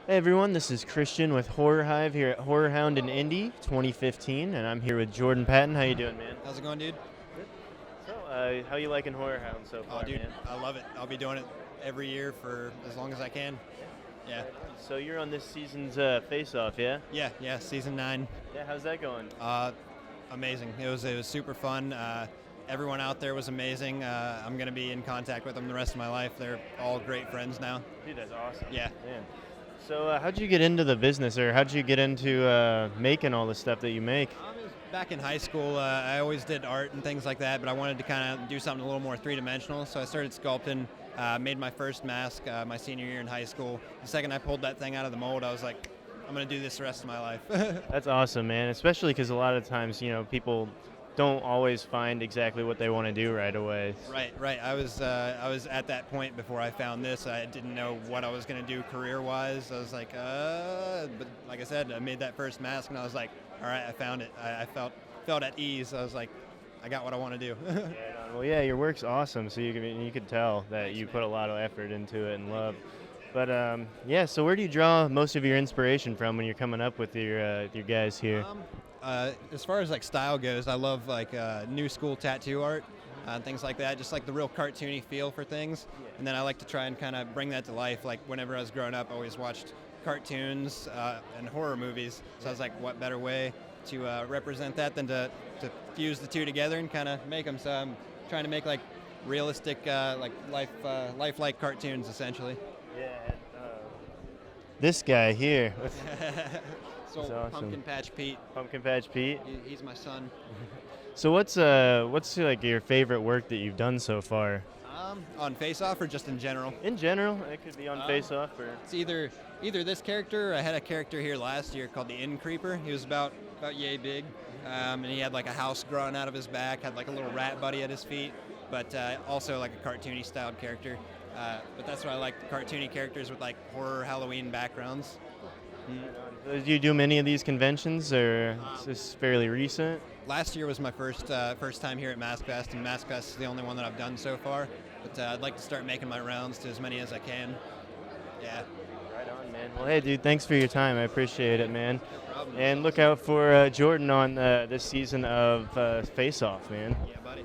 Hey everyone, this is Christian with HorrorHive here at HorrorHound in Indy 2015, and I'm here with Jordan Patton. How you doing, man? How's it going, dude? So, how you liking HorrorHound so Oh, far, dude, man? I love it. I'll be doing it every year for as long as I can. Yeah. So you're on this season's FaceOff, yeah? Yeah, season 9. Yeah, how's that going? Amazing. It was super fun. Everyone out there was amazing. I'm going to be in contact with them the rest of my life. They're all great friends now. Dude, that's awesome. Yeah. Man. So, how'd you get into the business, or how'd you get into making all the stuff that you make? Back in high school, I always did art and things like that, but I wanted to kind of do something a little more three-dimensional, so I started sculpting, made my first mask my senior year in high school. The second I pulled that thing out of the mold, I was like, I'm going to do this the rest of my life. That's awesome, man. Especially because a lot of times, people don't always find exactly what they want to do right away. Right. I was at that point before I found this. I didn't know what I was going to do career-wise. I was like, but like I said, I made that first mask, and I was like, all right, I found it. I felt at ease. I was like, I got what I want to do. Well, yeah, your work's awesome. So you could tell that you put a lot of effort into it and love. But yeah, so where do you draw most of your inspiration from when you're coming up with your guys here? As far as like style goes, I love like new school tattoo art, things like that. Just like the real cartoony feel for things. And then I like to try and kind of bring that to life. Like whenever I was growing up, I always watched cartoons and horror movies. So I was like, what better way to represent that than to fuse the two together and kind of make them. So I'm trying to make like realistic, like lifelike cartoons essentially. Yeah. This guy here. So awesome. Pumpkin Patch Pete. Pumpkin Patch Pete. He's my son. So what's like your favorite work that you've done so far? On FaceOff or just in general? In general, it could be on FaceOff or. It's either this character. Or I had a character here last year called the Inn Creeper. He was about yay big, and he had like a house growing out of his back. Had like a little rat buddy at his feet, but also like a cartoony styled character. But that's what I like, cartoony characters with like horror Halloween backgrounds. Do you do many of these conventions, or is this fairly recent? Last year was my first time here at MaskFest, and MaskFest is the only one that I've done so far. But I'd like to start making my rounds to as many as I can. Yeah. Right on, man. Well, hey, dude, thanks for your time. I appreciate it, man. No problem. And look out for Jordan on this season of Face Off, man. Yeah, buddy.